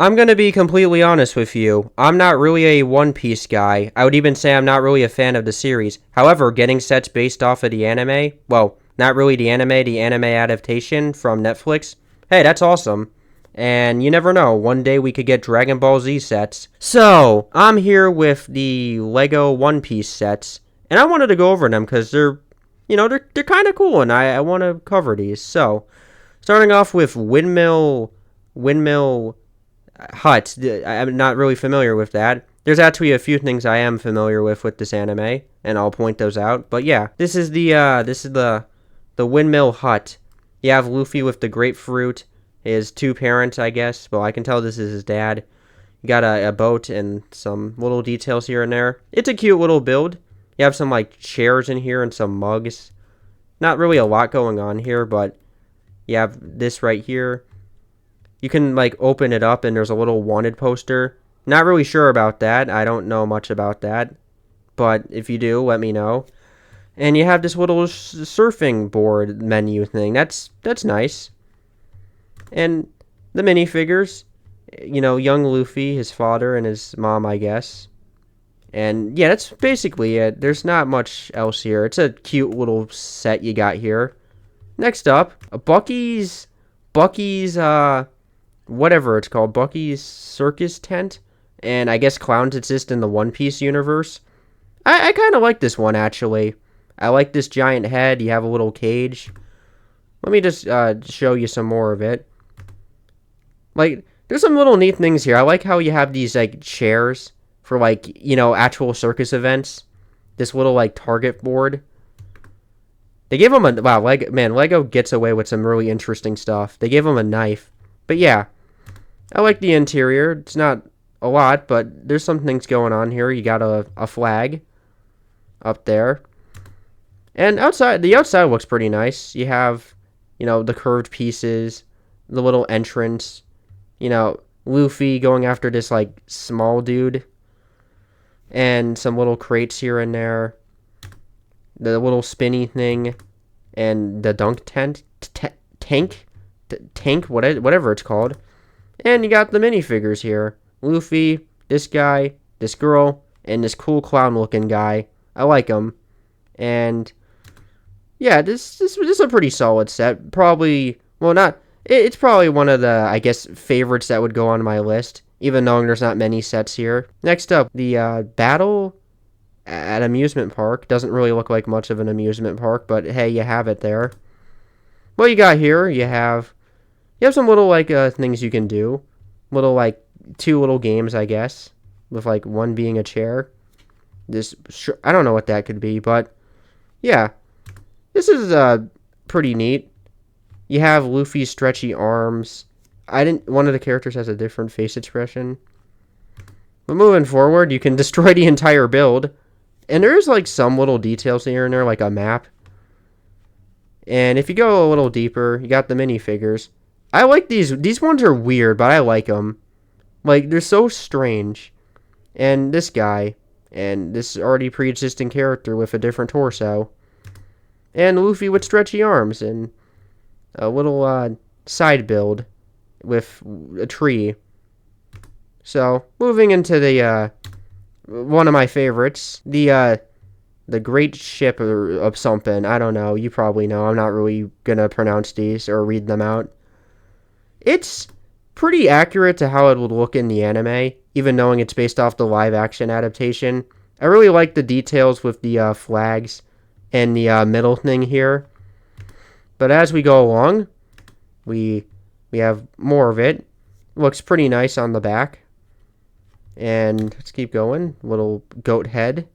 I'm gonna be completely honest with you. I'm not really a One Piece guy. I would even say I'm not really a fan of the series. However, getting sets based off of the anime, well, not really the anime adaptation from Netflix, hey, that's awesome. And you never know, one day we could get Dragon Ball Z sets. So, I'm here with the Lego One Piece sets, and I wanted to go over them because they're kind of cool, and I want to cover these. So, starting off with Windmill Hut. I'm not really familiar with that. There's actually a few things I am familiar with this anime, and I'll point those out. But yeah, this is the Windmill Hut. You have Luffy with the grapefruit, his two parents, I guess. Well, I can tell this is his dad. You got a boat and some little details here and there. It's a cute little build. You have some like chairs in here and some mugs. Not really a lot going on here, but you have this right here. You can like open it up and there's a little wanted poster. Not really sure about that. I don't know much about that. But if you do, let me know. And you have this little surfing board menu thing. That's nice. And the minifigures, young Luffy, his father and his mom, I guess. And yeah, that's basically it. There's not much else here. It's a cute little set you got here. Next up, Bucky's whatever it's called, Bucky's Circus Tent, and I guess clowns exist in the One Piece universe. I kind of like this one, actually. I like this giant head. You have a little cage. Let me just show you some more of it. Like, there's some little neat things here. I like how you have these, like, chairs for, like, actual circus events. This little, like, target board. They gave him a... Wow, Lego gets away with some really interesting stuff. They gave him a knife. But yeah, I like the interior. It's not a lot, but there's some things going on here. You got a flag up there. And the outside looks pretty nice. You have, the curved pieces, the little entrance, Luffy going after this, like, small dude. And some little crates here and there. The little spinny thing. And the dunk tank, whatever it's called. And you got the minifigures here. Luffy, this guy, this girl, and this cool clown-looking guy. I like him. And yeah, this is a pretty solid set. Probably, well, not. It's probably one of the, I guess, favorites that would go on my list, even though there's not many sets here. Next up, the battle at amusement park. Doesn't really look like much of an amusement park, but hey, you have it there. What you got here? You have some little like things you can do. Little like two little games, I guess, with like one being a chair. I don't know what that could be, but yeah, this is pretty neat. You have Luffy's stretchy arms. One of the characters has a different face expression. But moving forward, you can destroy the entire build. And there's like some little details here and there, like a map. And if you go a little deeper, you got the minifigures. I like these. These ones are weird, but I like them. Like, they're so strange. And this guy. And this already pre-existing character with a different torso. And Luffy with stretchy arms. And a little side build with a tree. So, moving into the one of my favorites. The great ship of something. I don't know. You probably know. I'm not really gonna pronounce these or read them out. It's pretty accurate to how it would look in the anime, even knowing it's based off the live-action adaptation. I really like the details with the flags and the middle thing here. But as we go along, we have more of it. Looks pretty nice on the back. And let's keep going. Little goat head.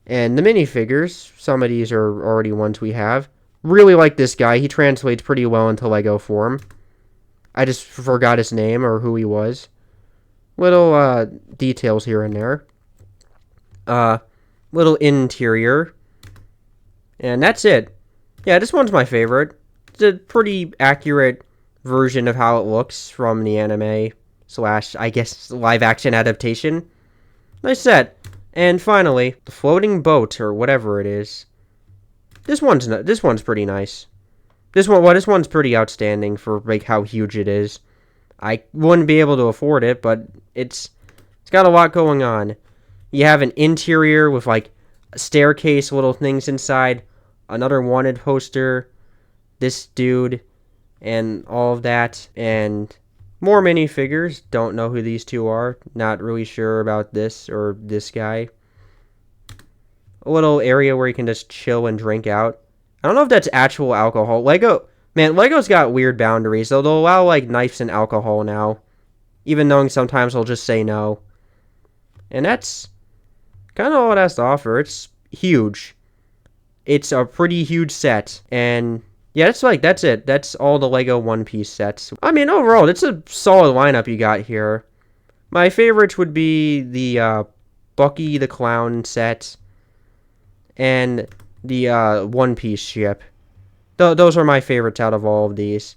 And the minifigures, some of these are already ones we have. Really like this guy. He translates pretty well into Lego form. I just forgot his name or who he was. Little details here and there. Little interior. And that's it. Yeah, this one's my favorite. It's a pretty accurate version of how it looks from the anime / I guess live action adaptation. Nice set. And finally, the floating boat or whatever it is. This one's pretty nice. This one's pretty outstanding for like how huge it is. I wouldn't be able to afford it, but it's got a lot going on. You have an interior with like a staircase, little things inside, another wanted poster, this dude, and all of that, and more minifigures. Don't know who these two are. Not really sure about this or this guy. A little area where you can just chill and drink out. I don't know if that's actual alcohol. Lego's got weird boundaries, though. They'll allow like knives and alcohol now, even knowing sometimes they'll just say no. And that's kind of all it has to offer. It's huge. It's a pretty huge set, and yeah, that's it. That's all the Lego One Piece sets. I mean, overall, it's a solid lineup you got here. My favorites would be the Bucky the Clown set and the One Piece ship. Those are my favorites out of all of these.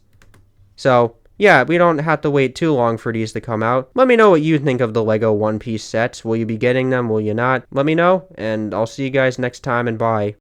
So, yeah, we don't have to wait too long for these to come out. Let me know what you think of the Lego One Piece sets. Will you be getting them? Will you not? Let me know, and I'll see you guys next time, and bye.